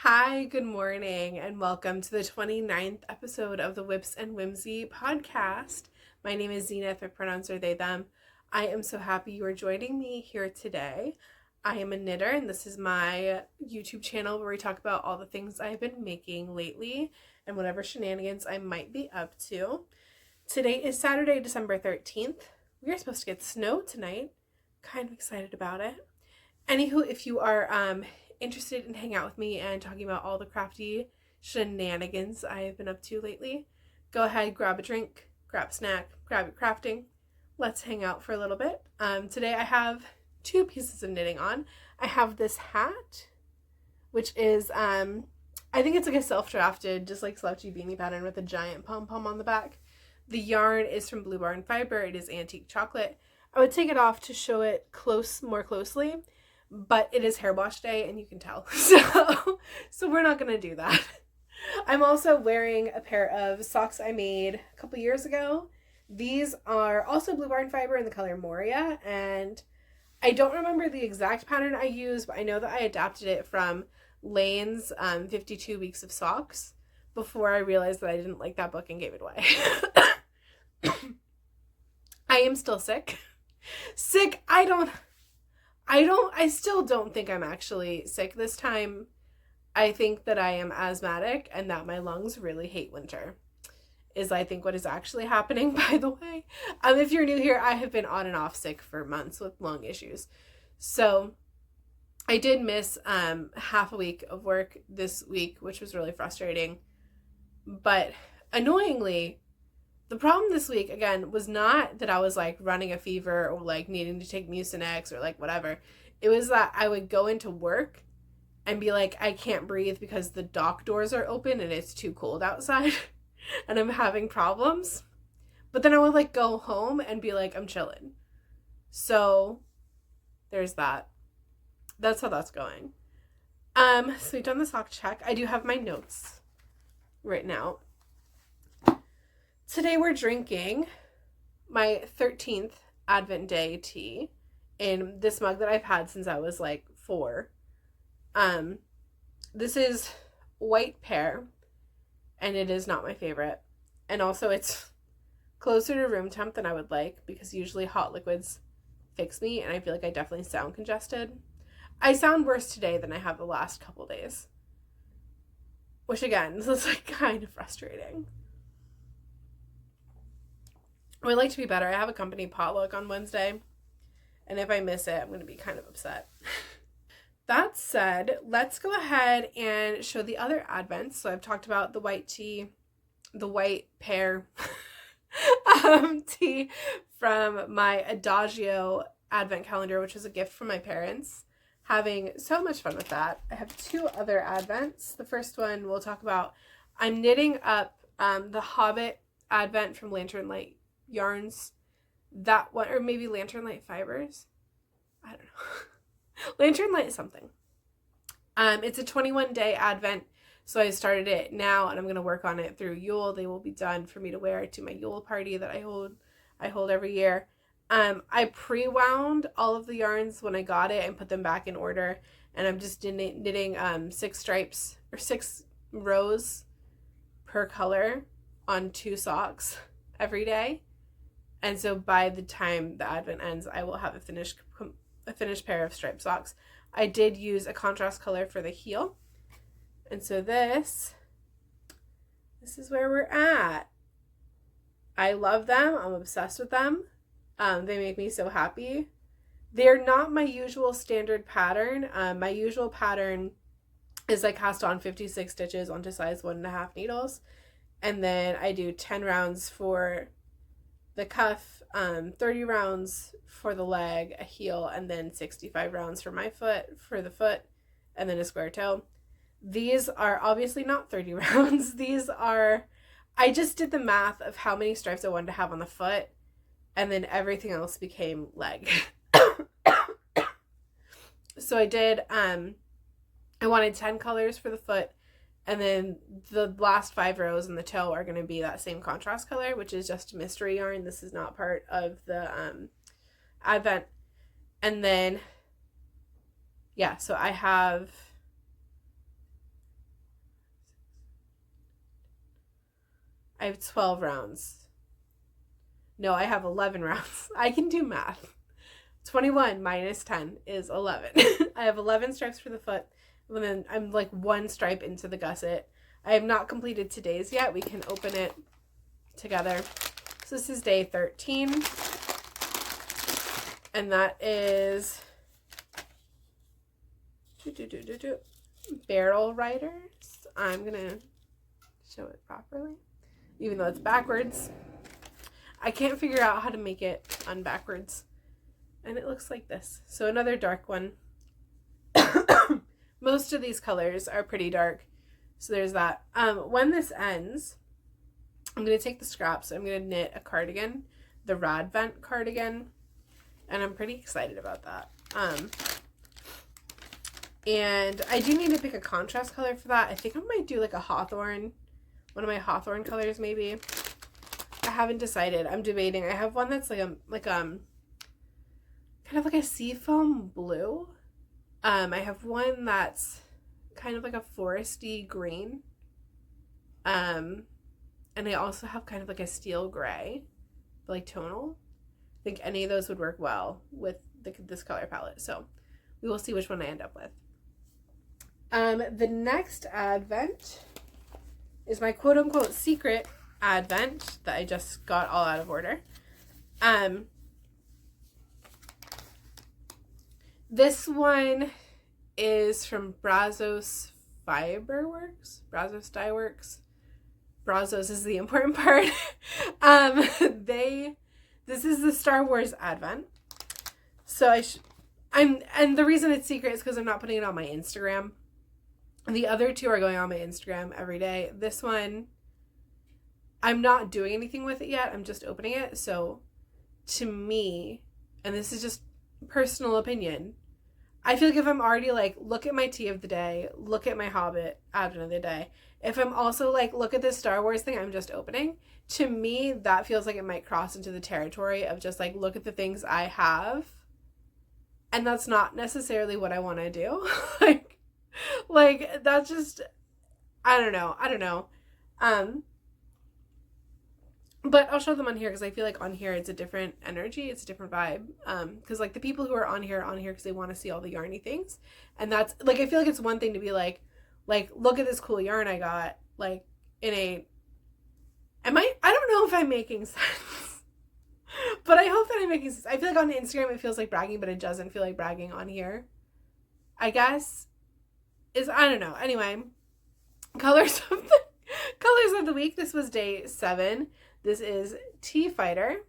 Hi, good morning, and welcome to the 29th episode of the Whips and Whimsy podcast. My name is Zenith, my pronouns are they, them. I am so happy you are joining me here today. I am a knitter, and this is my YouTube channel where we talk about all the things I've been making lately and whatever shenanigans I might be up to. Today is Saturday, December 13th. We are supposed to get snow tonight. Kind of excited about it. Anywho, if you are interested in hanging out with me and talking about all the crafty shenanigans I have been up to lately, go ahead, grab a drink, grab a snack, grab your crafting. Let's hang out for a little bit. Today I have two pieces of knitting on. I have this hat, which is, I think it's like a self-drafted, just like slouchy beanie pattern with a giant pom-pom on the back. The yarn is from Blue Barn Fiber. It is antique chocolate. I would take it off to show it more closely, but it is hair wash day and you can tell. So we're not going to do that. I'm also wearing a pair of socks I made a couple years ago. These are also Blue Barn Fiber in the color Moria, and I don't remember the exact pattern I used, but I know that I adapted it from Lane's 52 Weeks of Socks before I realized that I didn't like that book and gave it away. I am still sick. I still don't think I'm actually sick this time. I think that I am asthmatic and that my lungs really hate winter is, I think, what is actually happening, by the way. If you're new here, I have been on and off sick for months with lung issues. So I did miss half a week of work this week, which was really frustrating. But annoyingly, the problem this week, again, was not that I was like running a fever or like needing to take Mucinex or like whatever. It was that I would go into work and be like, I can't breathe because the dock doors are open and it's too cold outside and I'm having problems. But then I would like go home and be like, I'm chilling. So there's that. That's how that's going. So we've done the sock check. I do have my notes written out. Today we're drinking my 13th Advent Day tea in this mug that I've had since I was like 4. This is white pear, and it is not my favorite. And also it's closer to room temp than I would like, because usually hot liquids fix me, and I feel like I definitely sound congested. I sound worse today than I have the last couple days, which again, this is like kind of frustrating. I would like to be better. I have a company potluck on Wednesday, and if I miss it, I'm going to be kind of upset. That said, let's go ahead and show the other advents. So I've talked about the white tea, the white pear tea from my Adagio advent calendar, which was a gift from my parents. Having so much fun with that. I have 2 other advents. The first one we'll talk about. I'm knitting up the Hobbit advent from Lantern Light Yarns. That one, or maybe Lantern Light Fibers. I don't know. Lantern Light something. It's a 21-day advent, so I started it now, and I'm going to work on it through Yule. They will be done for me to wear to my Yule party that I hold every year. I pre-wound all of the yarns when I got it and put them back in order, and I'm just knitting 6 stripes or 6 rows per color on 2 socks every day. And so by the time the advent ends, I will have a finished pair of striped socks. I did use a contrast color for the heel. And so this is where we're at. I love them. I'm obsessed with them. They make me so happy. They're not my usual standard pattern. My usual pattern is I cast on 56 stitches onto size 1.5 needles. And then I do 10 rounds for the cuff, 30 rounds for the leg, a heel, and then 65 rounds for the foot, and then a square toe. These are obviously not 30 rounds. I just did the math of how many stripes I wanted to have on the foot, and then everything else became leg. So I did, I wanted 10 colors for the foot, and then the last 5 rows in the toe are going to be that same contrast color, which is just mystery yarn. This is not part of the advent. And then, yeah, so I have I have 12 rounds. No, I have 11 rounds. I can do math. 21 minus 10 is 11. I have 11 stripes for the foot, and then I'm like one stripe into the gusset. I have not completed today's yet. We can open it together. So this is day 13. And that is barrel riders. I'm going to show it properly, even though it's backwards. I can't figure out how to make it unbackwards. And it looks like this. So another dark one. Most of these colors are pretty dark. So there's that. When this ends, I'm going to take the scraps. I'm going to knit a cardigan, the Radvent cardigan. And I'm pretty excited about that. And I do need to pick a contrast color for that. I think I might do like a hawthorn. One of my hawthorn colors maybe. I haven't decided. I'm debating. I have one that's kind of like a seafoam blue. I have one that's kind of like a foresty green. And I also have kind of like a steel gray, like tonal. I think any of those would work well with this color palette. So we will see which one I end up with. The next advent is my quote unquote secret advent that I just got all out of order. This one is from Brazos Fiberworks. Brazos Dye Works. Brazos is the important part. This is the Star Wars Advent. So and the reason it's secret is because I'm not putting it on my Instagram. The other two are going on my Instagram every day. This one, I'm not doing anything with it yet. I'm just opening it. So to me, and this is just personal opinion, I feel like if I'm already like, look at my tea of the day, look at my Hobbit Advent of the day, if I'm also like, look at this Star Wars thing I'm just opening, to me, that feels like it might cross into the territory of just like, look at the things I have. And that's not necessarily what I want to do. like that's just, I don't know. But I'll show them on here because I feel like on here it's a different energy. It's a different vibe. Because like the people who are on here because they want to see all the yarny things. And that's like, I feel like it's one thing to be like, look at this cool yarn I got. Like I don't know if I'm making sense. But I hope that I'm making sense. I feel like on Instagram it feels like bragging, but it doesn't feel like bragging on here. I guess. I don't know. Anyway. Colors of the week. This was day 7. This is Tea Fighter.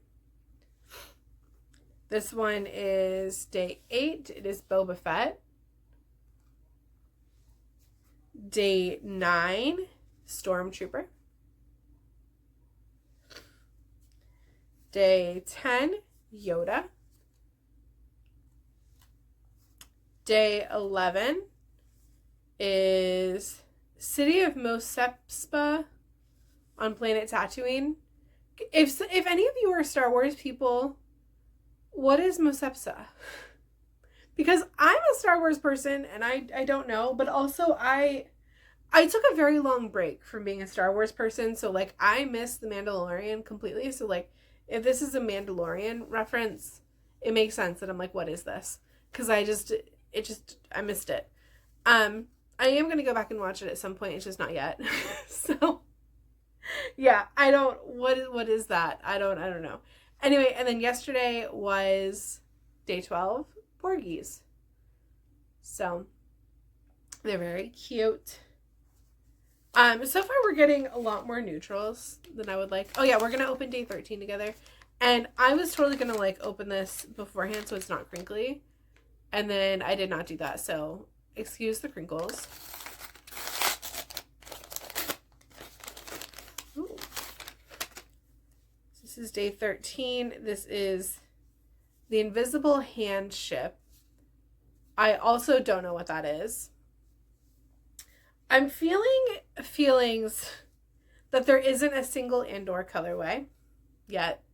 This one is day 8. It is Boba Fett. Day 9, Stormtrooper. Day 10, Yoda. Day 11 is City of Mos Espa on planet Tatooine. If any of you are Star Wars people, what is Mos Espa? Because I'm a Star Wars person and I don't know, but also I took a very long break from being a Star Wars person, so like I missed The Mandalorian completely. So like if this is a Mandalorian reference, it makes sense that I'm like, what is this? Because I missed it. I am going to go back and watch it at some point. It's just not yet. So, yeah, what is that? I don't know. Anyway, and then yesterday was day 12, Porgies. So, they're very cute. So far we're getting a lot more neutrals than I would like. Oh yeah, we're going to open day 13 together. And I was totally going to like open this beforehand so it's not crinkly. And then I did not do that. So excuse the crinkles. Ooh. This is day 13. This is the Invisible Hand Ship. I also don't know what that is. I'm feeling feelings that there isn't a single Andor colorway yet.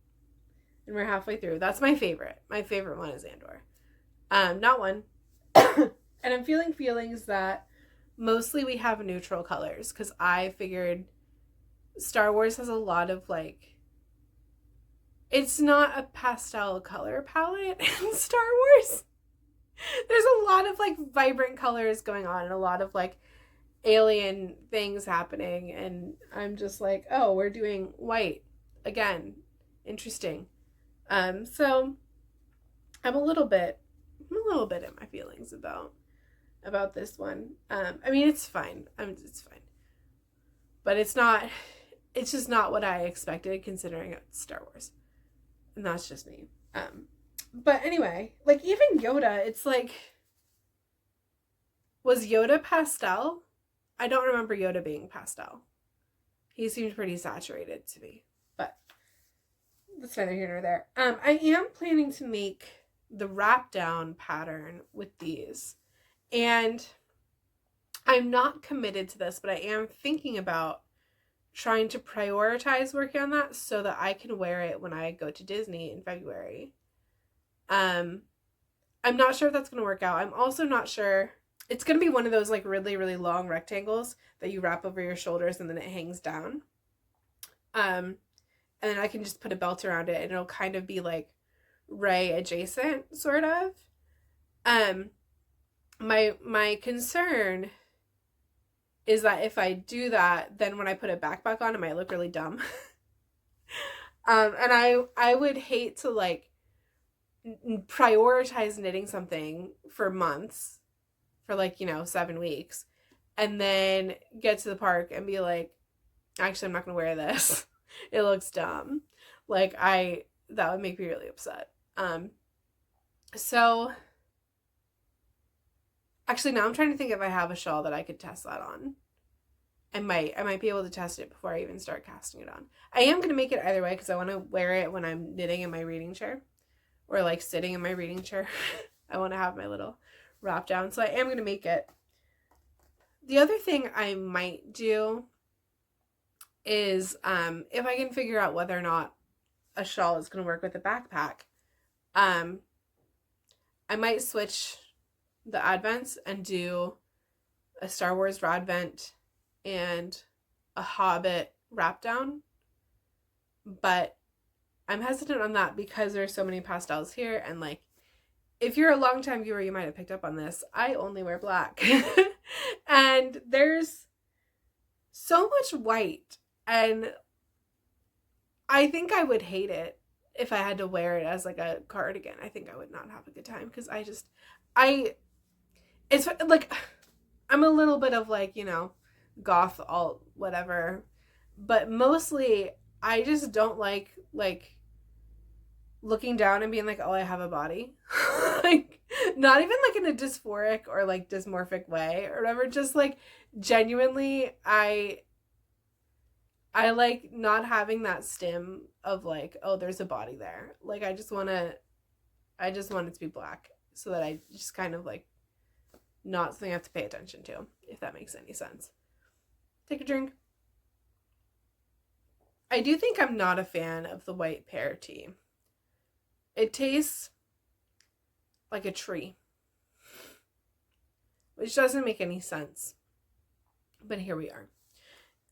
And we're halfway through. That's my favorite. My favorite one is Andor. Not one. And I'm feeling feelings that mostly we have neutral colors because I figured Star Wars has a lot of like, it's not a pastel color palette in Star Wars. There's a lot of like vibrant colors going on and a lot of like alien things happening, and I'm just like, oh, we're doing white again. Interesting. So I'm a little bit in my feelings about this one. I mean, it's fine. It's fine, but it's not. It's just not what I expected, considering it's Star Wars, and that's just me. But anyway, like even Yoda, it's like, was Yoda pastel? I don't remember Yoda being pastel. He seemed pretty saturated to me, but that's neither here nor there. I am planning to make the wrap down pattern with these, and I'm not committed to this, but I am thinking about trying to prioritize working on that so that I can wear it when I go to Disney in February. I'm not sure if that's going to work out. I'm also not sure. It's going to be one of those like really, really long rectangles that you wrap over your shoulders and then it hangs down. And then I can just put a belt around it and it'll kind of be like Ray adjacent, sort of. My concern is that if I do that, then when I put a backpack on, it might look really dumb. And I would hate to like prioritize knitting something for months, for like, 7 weeks, and then get to the park and be like, actually, I'm not gonna wear this. It looks dumb. Like that would make me really upset. So actually now I'm trying to think if I have a shawl that I could test that on. I might be able to test it before I even start casting it on. I am gonna make it either way because I want to wear it when I'm knitting in my reading chair, or like sitting in my reading chair. I want to have my little wrap down, so I am gonna make it. The other thing I might do is if I can figure out whether or not a shawl is going to work with a backpack, I might switch the advents and do a Star Wars Radvent and a Hobbit wrap down. But I'm hesitant on that because there's so many pastels here, and like, if you're a longtime viewer, you might have picked up on this. I only wear black. And there's so much white, and I think I would hate it if I had to wear it as like a cardigan. I think I would not have a good time because it's like, I'm a little bit of like, goth, alt, whatever, but mostly I just don't like looking down and being like, oh, I have a body. Like, not even like in a dysphoric or like dysmorphic way or whatever, just like genuinely I like not having that stim of like, oh, there's a body there. Like, I just want it to be black so that I just kind of like, not something I have to pay attention to, if that makes any sense. Take a drink. I do think I'm not a fan of the white pear tea. It tastes like a tree, which doesn't make any sense. But here we are.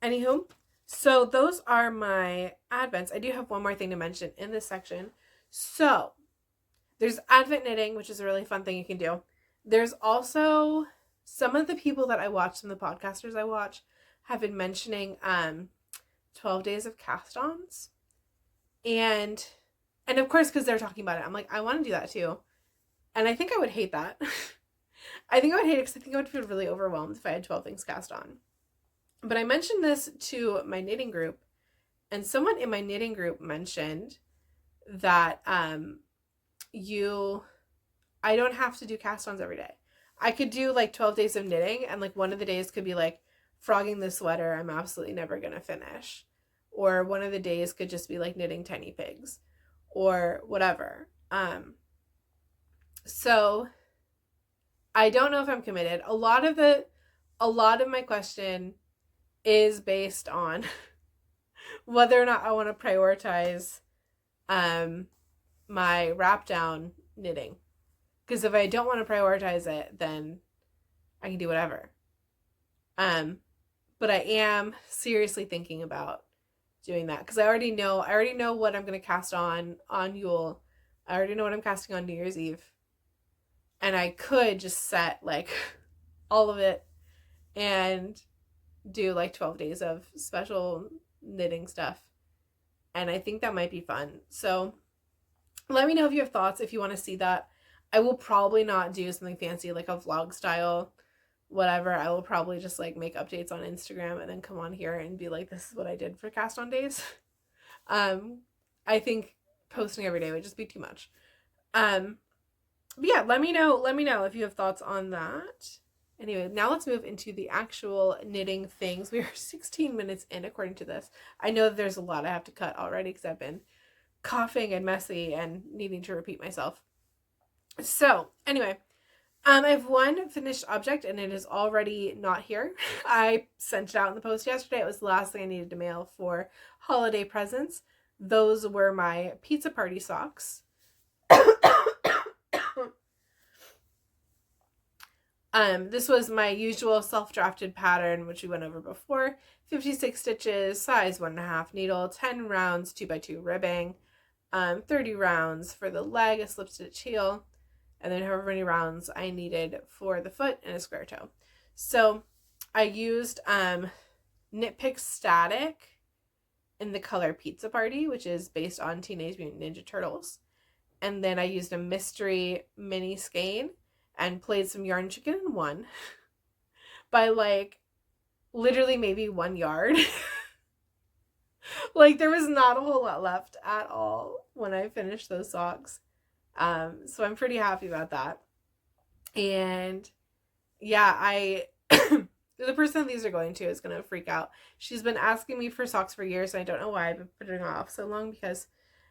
Anywho, so those are my advents. I do have one more thing to mention in this section. So there's advent knitting, which is a really fun thing you can do. There's also some of the people that I watch, some of the podcasters I watch, have been mentioning 12 days of cast-ons. And of course, because they're talking about it, I'm like, I want to do that too. And I think I would hate that. I think I would hate it because I think I would feel really overwhelmed if I had 12 things cast on. But I mentioned this to my knitting group, and someone in my knitting group mentioned that I don't have to do cast-ons every day. I could do like 12 days of knitting, and like one of the days could be like frogging the sweater I'm absolutely never going to finish. Or one of the days could just be like knitting tiny pigs or whatever. So I don't know if I'm committed. A lot of my question is based on whether or not I want to prioritize my wrap down knitting. Because if I don't want to prioritize it, then I can do whatever. But I am seriously thinking about doing that, because I already know what I'm gonna cast on Yule. I already know what I'm casting on New Year's Eve, and I could just set like all of it and do like 12 days of special knitting stuff, and I think that might be fun. So let me know if you have thoughts, if you want to see that. I will probably not do something fancy like a vlog style whatever. I will probably just like make updates on Instagram and then come on here and be like, this is what I did for cast on days. I think posting every day would just be too much. But yeah, let me know if you have thoughts on that. Anyway, now let's move into the actual knitting things. We are 16 minutes in according to this. I know that there's a lot I have to cut already because I've been coughing and messy and needing to repeat myself. So anyway, I have one finished object and it is already not here. I sent it out in the post yesterday. It was the last thing I needed to mail for holiday presents. Those were my pizza party socks. This was my usual self-drafted pattern, which we went over before. 56 stitches, size 1.5 needle, 10 rounds, 2x2 ribbing, 30 rounds for the leg, a slip stitch heel, and then however many rounds I needed for the foot and a square toe. So I used Knit Pick Static in the color Pizza Party, which is based on Teenage Mutant Ninja Turtles. And then I used a mystery mini skein and played some yarn chicken in one by like literally maybe 1 yard. Like there was not a whole lot left at all when I finished those socks. So I'm pretty happy about that. And yeah, the person these are going to is going to freak out. She's been asking me for socks for years, and I don't know why I've been putting it off so long, because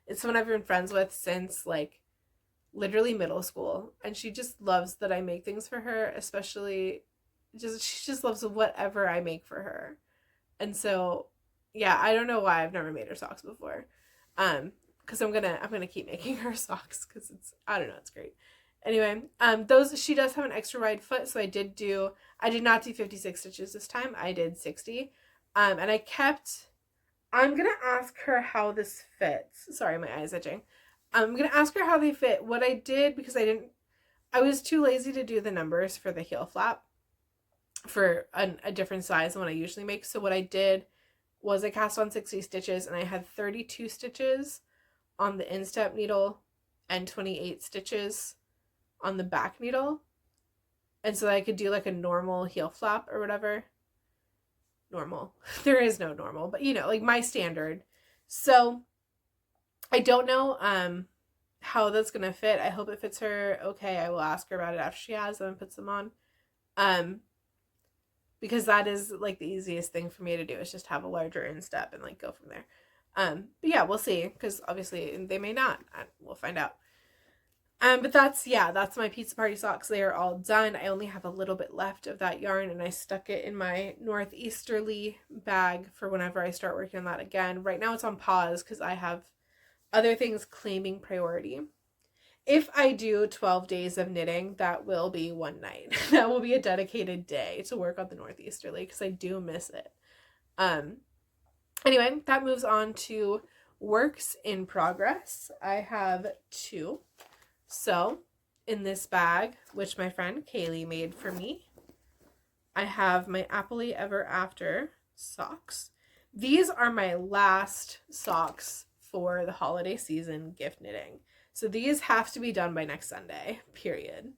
it's someone I've been friends with since like literally middle school, and she just loves that I make things for her, especially she just loves whatever I make for her. And so yeah, I don't know why I've never made her socks before. Because I'm gonna keep making her socks because I don't know, it's great. Anyway, those, she does have an extra wide foot, so I did not do 56 stitches this time. I did 60. And I'm gonna ask her how this fits. Sorry, my eye's itching. I'm gonna ask her how they fit. What I did, because I was too lazy to do the numbers for the heel flap for a different size than what I usually make. So what I did was I cast on 60 stitches, and I had 32 stitches on the instep needle and 28 stitches on the back needle. And so I could do like a normal heel flap or whatever. Normal. There is no normal, but you know, like my standard. So I don't know how that's gonna fit. I hope it fits her okay. I will ask her about it after she has them and puts them on. Because that is like the easiest thing for me to do, is just have a larger instep and like go from there. But yeah, we'll see, because obviously they may not. We'll find out. But that's my pizza party socks. They are all done. I only have a little bit left of that yarn, and I stuck it in my northeasterly bag for whenever I start working on that again. Right now it's on pause because I have other things claiming priority. If I do 12 days of knitting, that will be one night. That will be a dedicated day to work on the northeasterly, because I do miss it. Anyway, that moves on to works in progress. I have 2. So in this bag, which my friend Kaylee made for me, I have my Happily Ever After socks. These are my last socks for the holiday season gift knitting. So these have to be done by next Sunday, period.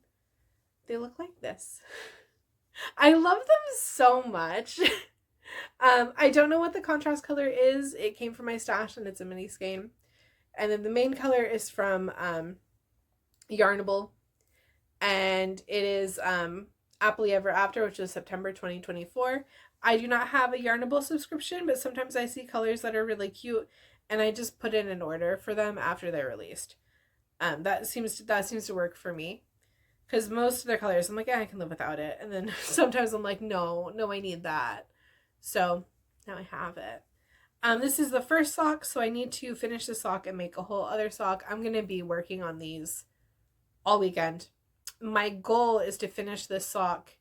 They look like this. I love them so much. I don't know what the contrast color is. It came from my stash and it's a mini skein. And then the main color is from Yarnable. And it is Happily Ever After, which is September 2024. I do not have a Yarnable subscription, but sometimes I see colors that are really cute and I just put in an order for them after they're released. That seems to work for me, because most of their colors I'm like, I can live without it, and then sometimes I'm like, no, I need that. So now I have it. This is the first sock, so I need to finish the sock and make a whole other sock. I'm gonna be working on these all weekend. My goal is to finish this sock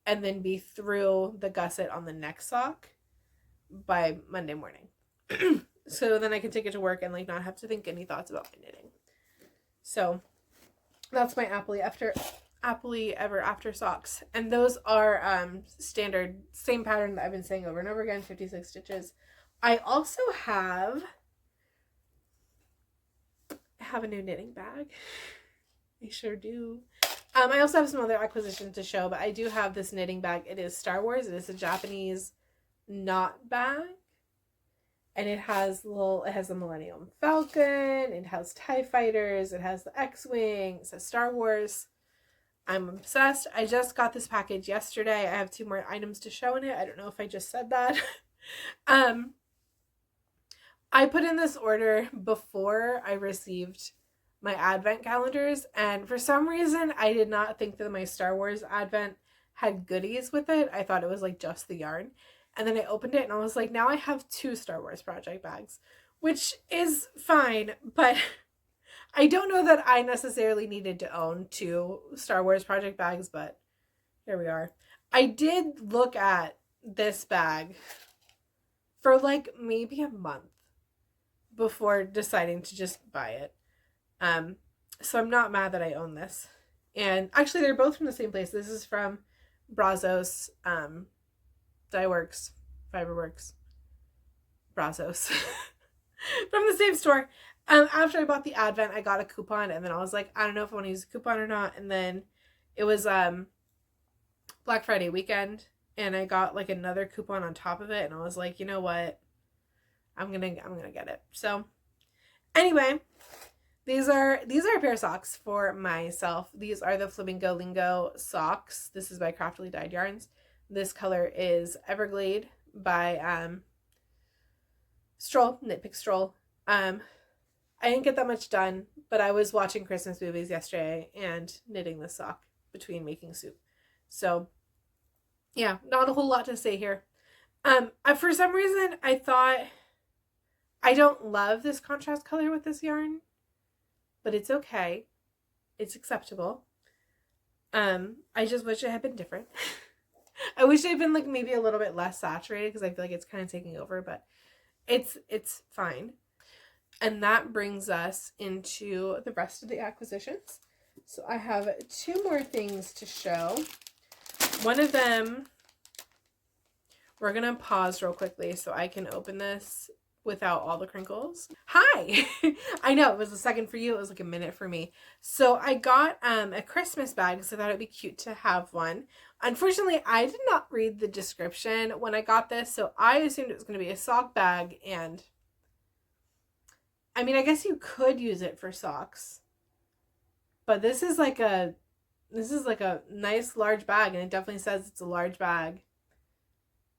and then be through the gusset on the next sock by Monday morning. So then I can take it to work and like not have to think any thoughts about my knitting. So that's my happily ever after socks. And those are standard, same pattern that I've been saying over and over again, 56 stitches. I also have a new knitting bag. I sure do. I also have some other acquisitions to show, but I do have this knitting bag. It is Star Wars. It is a Japanese knot bag. And it has the Millennium Falcon, it has TIE Fighters, it has the X-Wing, it says Star Wars. I'm obsessed. I just got this package yesterday. I have 2 more items to show in it. I don't know if I just said that. I put in this order before I received my advent calendars, and for some reason I did not think that my Star Wars advent had goodies with it. I thought it was like just the yarn. And then I opened it and I was like, now I have 2 Star Wars project bags, which is fine, but I don't know that I necessarily needed to own 2 Star Wars project bags, but here we are. I did look at this bag for like maybe a month before deciding to just buy it. So I'm not mad that I own this. And actually they're both from the same place. This is from Brazos, Dyeworks, Fiberworks, Brazos, from the same store. After I bought the advent, I got a coupon, and then I was like, I don't know if I want to use a coupon or not. And then it was Black Friday weekend, and I got like another coupon on top of it, and I was like, you know what, I'm gonna get it. So anyway, these are a pair of socks for myself. These are the Flamingo Lingo socks. This is by Craftily Dyed Yarns. This color is Everglade by Stroll, Knitpick Stroll. I didn't get that much done, but I was watching Christmas movies yesterday and knitting this sock between making soup. So yeah, not a whole lot to say here. For some reason, I thought I don't love this contrast color with this yarn, but it's okay. It's acceptable. I just wish it had been different. I wish it had been like maybe a little bit less saturated because I feel like it's kind of taking over, but it's fine. And that brings us into the rest of the acquisitions. So I have 2 more things to show. One of them, we're going to pause real quickly so I can open this without all the crinkles. Hi! I know, it was a second for you. It was like a minute for me. So I got a Christmas bag because I thought it'd be cute to have one. Unfortunately, I did not read the description when I got this, so I assumed it was going to be a sock bag, and I mean, I guess you could use it for socks, but this is like a nice large bag, and it definitely says it's a large bag.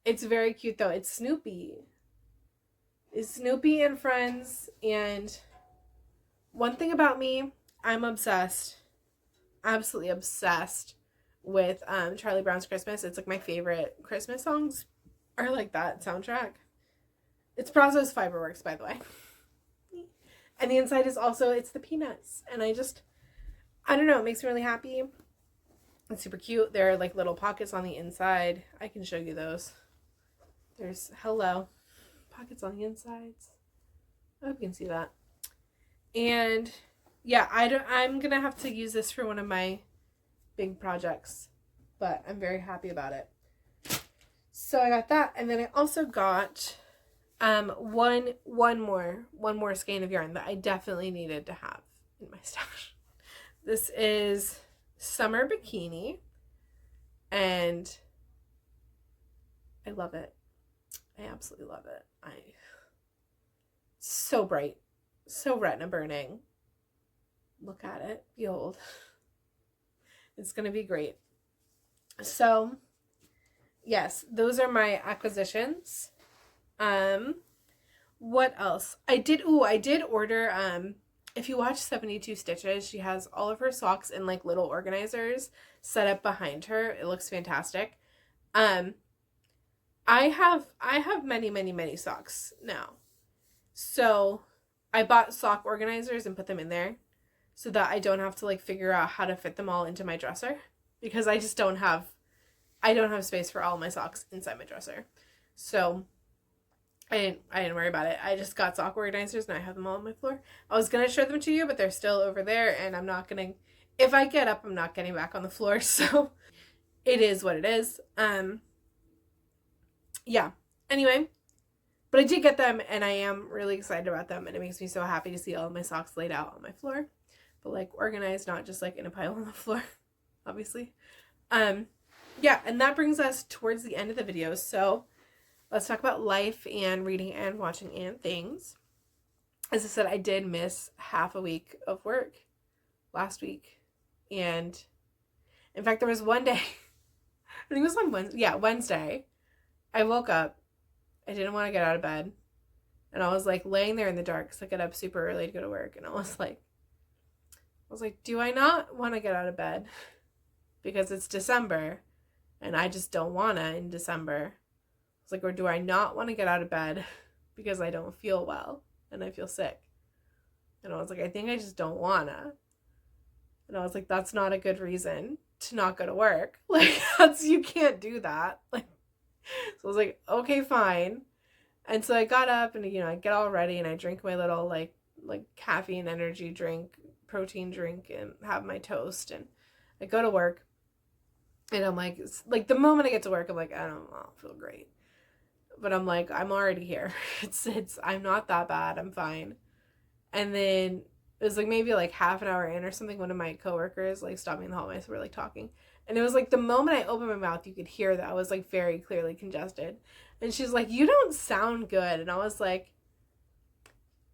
It's very cute though. It's Snoopy. It's Snoopy and friends, and one thing about me, I'm obsessed, absolutely obsessed with Charlie Brown's Christmas. It's like my favorite Christmas songs are like that soundtrack. It's Brazos Fiberworks, by the way. And the inside is also, it's the Peanuts. And I don't know, it makes me really happy. It's super cute. There are like little pockets on the inside. I can show you those. There's, hello, pockets on the insides. I hope you can see that. And yeah, I'm going to have to use this for one of my big projects, but I'm very happy about it. So I got that. And then I also got one more skein of yarn that I definitely needed to have in my stash. This is Summer Bikini, and I love it. I absolutely love it. So bright, so retina burning. Look at it, behold. It's gonna be great. So yes, those are my acquisitions. What else? I did order, if you watch 72 Stitches, she has all of her socks in like little organizers set up behind her. It looks fantastic. I have many socks now. So I bought sock organizers and put them in there so that I don't have to like figure out how to fit them all into my dresser, because I just don't have space for all my socks inside my dresser. So I didn't worry about it. I just got sock organizers and I have them all on my floor. I was gonna show them to you, but they're still over there, and I'm not gonna. If I get up, I'm not getting back on the floor. So it is what it is. Yeah. Anyway, but I did get them, and I am really excited about them, and it makes me so happy to see all of my socks laid out on my floor, but like organized, not just like in a pile on the floor, obviously. Yeah, and that brings us towards the end of the video. So let's talk about life and reading and watching and things. As I said, I did miss half a week of work last week. And in fact, there was one day, I think it was on Wednesday. Yeah, Wednesday. I woke up. I didn't want to get out of bed. And I was like laying there in the dark because I get up super early to go to work. And I was like, do I not want to get out of bed? Because it's December and I just don't want to in December. I was like, or do I not want to get out of bed because I don't feel well and I feel sick? And I was like, I think I just don't want to. And I was like, that's not a good reason to not go to work. Like, you can't do that. Like, so I was like, okay, fine. And so I got up and, I get all ready and I drink my little like caffeine energy drink, protein drink, and have my toast. And I go to work and I'm like the moment I get to work, I'm like, I don't feel great. But I'm like, I'm already here. I'm not that bad. I'm fine. And then it was like maybe like half an hour in or something, one of my coworkers like stopped me in the hallway, so we're like talking. And it was like the moment I opened my mouth, you could hear that I was like very clearly congested. And she's like, you don't sound good. And I was like,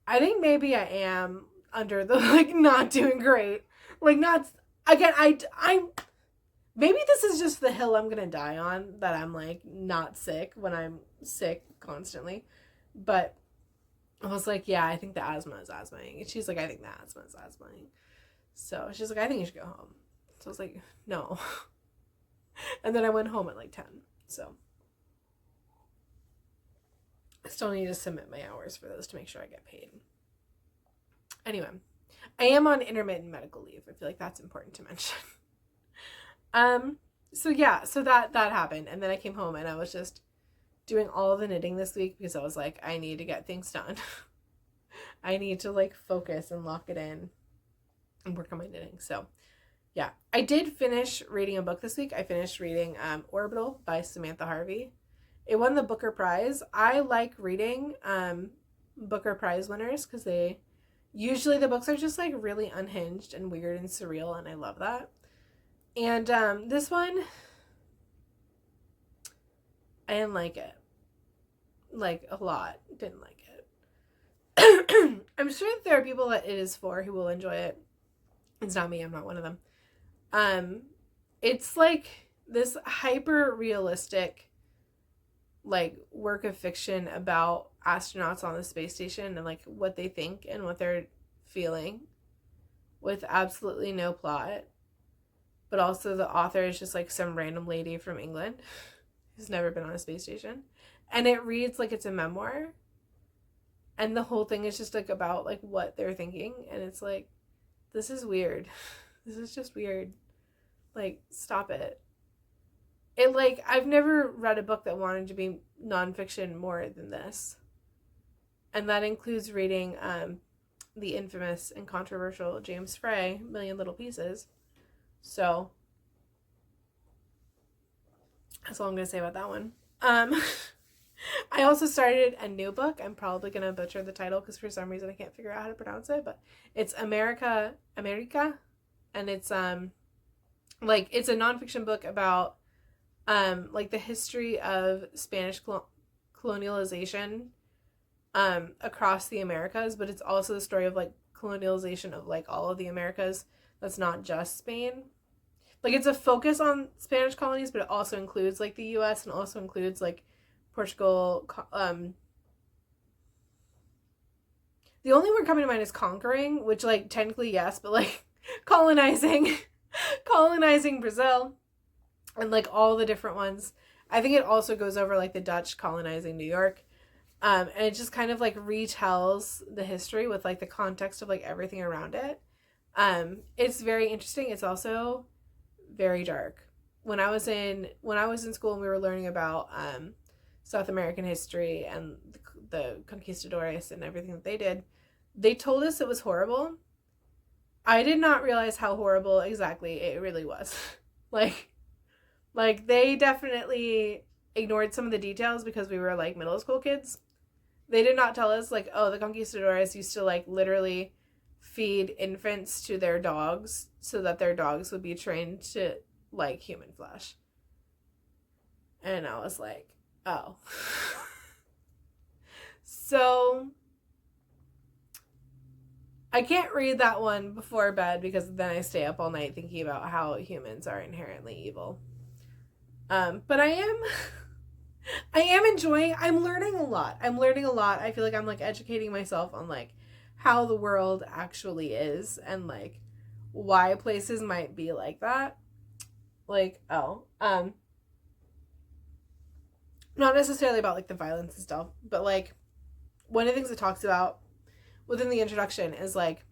I think maybe I am under the like not doing great. Like not again, I maybe this is just the hill I'm gonna die on, that I'm like not sick when I'm sick constantly. But I was like, yeah, I think the asthma is asthmaing. And she's like, I think the asthma is asthmaing. So she's like, I think you should go home. So I was like, no. And then I went home at like 10. So I still need to submit my hours for those to make sure I get paid. Anyway, I am on intermittent medical leave. I feel like that's important to mention. So yeah, so that happened. And then I came home and I was just doing all of the knitting this week because I was like, I need to get things done. I need to like focus and lock it in and work on my knitting. So yeah, I did finish reading a book this week. I finished reading Orbital by Samantha Harvey. It won the Booker Prize. I like reading Booker Prize winners because usually the books are just like really unhinged and weird and surreal, and I love that. And this one, I didn't like it. Like a lot. Didn't like it. I'm sure that there are people that it is for who will enjoy it. It's not me. I'm not one of them. It's like this hyper realistic like work of fiction about astronauts on the space station and like what they think and what they're feeling, with absolutely no plot. But also the author is just like some random lady from England who's never been on a space station. And it reads like it's a memoir. And the whole thing is just like about like what they're thinking. And it's like, this is weird. This is just weird. Like, stop it. It like, I've never read a book that wanted to be nonfiction more than this. And that includes reading the infamous and controversial James Frey, Million Little Pieces. So that's all I'm going to say about that one. I also started a new book. I'm probably going to butcher the title because for some reason I can't figure out how to pronounce it, but it's America, and it's like it's a nonfiction book about like the history of Spanish colonialization across the Americas, but it's also the story of like colonialization of like all of the Americas. That's not just Spain. Like it's a focus on Spanish colonies, but it also includes like the US and also includes like Portugal. The only word coming to mind is conquering, which like technically yes, but like colonizing Brazil and like all the different ones. I think it also goes over like the Dutch colonizing New York. And it just kind of like retells the history with like the context of like everything around it. It's very interesting. It's also very dark. When I was in school and we were learning about South American history and the conquistadores and everything that they did. They told us it was horrible. I did not realize how horrible exactly it really was. like they definitely ignored some of the details because we were like middle school kids. They did not tell us like, oh, the conquistadores used to like literally feed infants to their dogs so that their dogs would be trained to like human flesh. And I was like, oh. So I can't read that one before bed because then I stay up all night thinking about how humans are inherently evil. But I am enjoying, I'm learning a lot. I feel like I'm like educating myself on like how the world actually is and like why places might be like that. Like, not necessarily about like the violence and stuff, but like one of the things it talks about within the introduction is like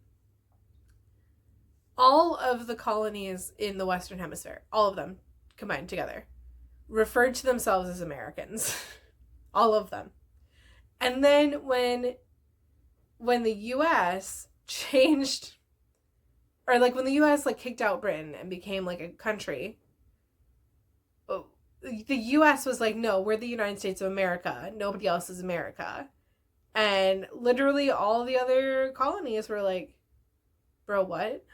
all of the colonies in the Western Hemisphere, all of them combined together, referred to themselves as Americans. All of them. And then when the US changed, or like when the US like kicked out Britain and became like a country, the US was like, no, we're the United States of America. Nobody else is America. And literally all the other colonies were like, bro, what?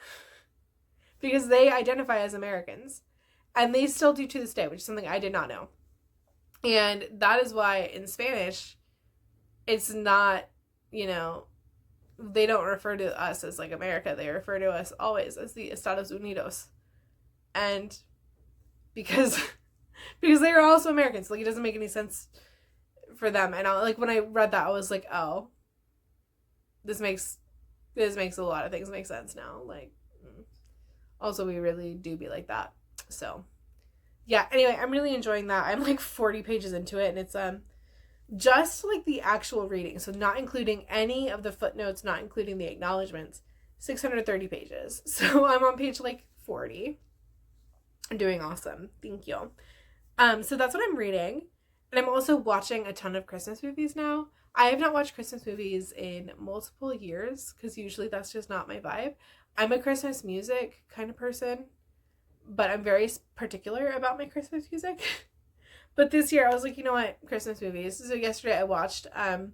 Because they identify as Americans. And they still do to this day, which is something I did not know. And that is why in Spanish, it's not, you know, they don't refer to us as like America. They refer to us always as the Estados Unidos. And because they are also Americans, like it doesn't make any sense for them. And like when I read that, I was like, oh, this makes a lot of things make sense now. Like, also we really do be like that. So yeah, anyway, I'm really enjoying that. I'm like 40 pages into it, and it's just like the actual reading, so not including any of the footnotes, not including the acknowledgments, 630 pages. So I'm on page like 40. I'm doing awesome. Thank you. So that's what I'm reading. And I'm also watching a ton of Christmas movies now. I have not watched Christmas movies in multiple years because usually that's just not my vibe. I'm a Christmas music kind of person, but I'm very particular about my Christmas music. But this year I was like, you know what? Christmas movies. So yesterday I watched A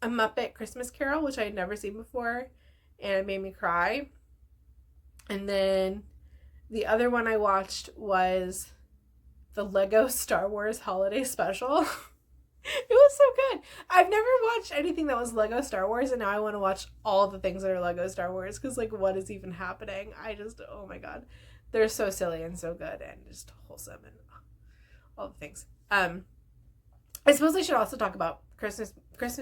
Muppet Christmas Carol, which I had never seen before, and it made me cry. And then the other one I watched was the Lego Star Wars Holiday Special. It was so good. I've never watched anything that was Lego Star Wars, and now I want to watch all the things that are Lego Star Wars, because like what is even happening? Oh my god. They're so silly and so good and just wholesome and all the things. I suppose I should also talk about Christmas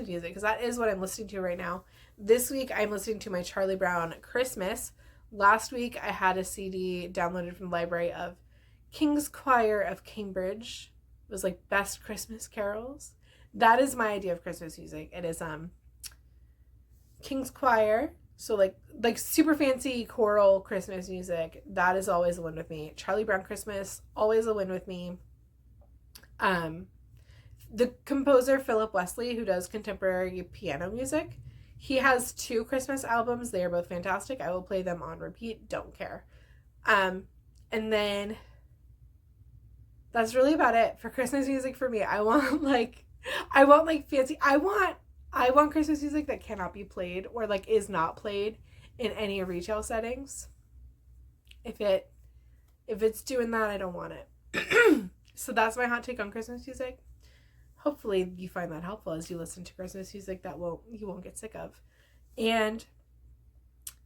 music, because that is what I'm listening to right now. This week I'm listening to my Charlie Brown Christmas. Last week I had a CD downloaded from the library of King's Choir of Cambridge. It was like best Christmas carols. That is my idea of Christmas music. It is King's Choir, so like super fancy choral Christmas music. That is always a win with me. Charlie Brown Christmas, always a win with me. The composer Philip Wesley, who does contemporary piano music, he has 2 Christmas albums. They are both fantastic. I will play them on repeat. Don't care. And then that's really about it for Christmas music for me. I want fancy. I want Christmas music that cannot be played or like is not played in any retail settings. If it's doing that, I don't want it. So that's my hot take on Christmas music. Hopefully you find that helpful as you listen to Christmas music that you won't get sick of. And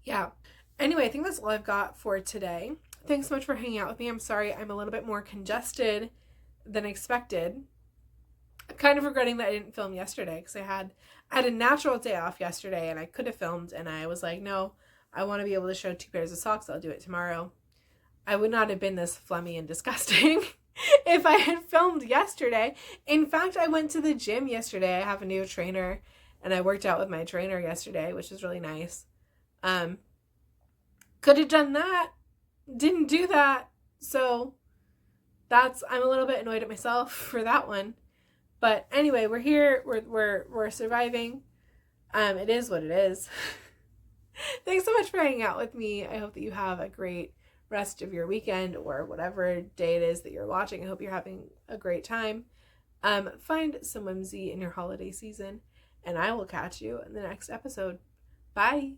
yeah. Anyway, I think that's all I've got for today. Thanks so much for hanging out with me. I'm sorry I'm a little bit more congested than expected. I'm kind of regretting that I didn't film yesterday, because I had a natural day off yesterday and I could have filmed, and I was like, no, I want to be able to show 2 pairs of socks. I'll do it tomorrow. I would not have been this phlegmy and disgusting if I had filmed yesterday. In fact, I went to the gym yesterday. I have a new trainer, and I worked out with my trainer yesterday, which was really nice. Could have done that. Didn't do that. So I'm a little bit annoyed at myself for that one. But anyway, we're here. We're surviving. It is what it is. Thanks so much for hanging out with me. I hope that you have a great rest of your weekend or whatever day it is that you're watching. I hope you're having a great time. Find some whimsy in your holiday season, and I will catch you in the next episode. Bye.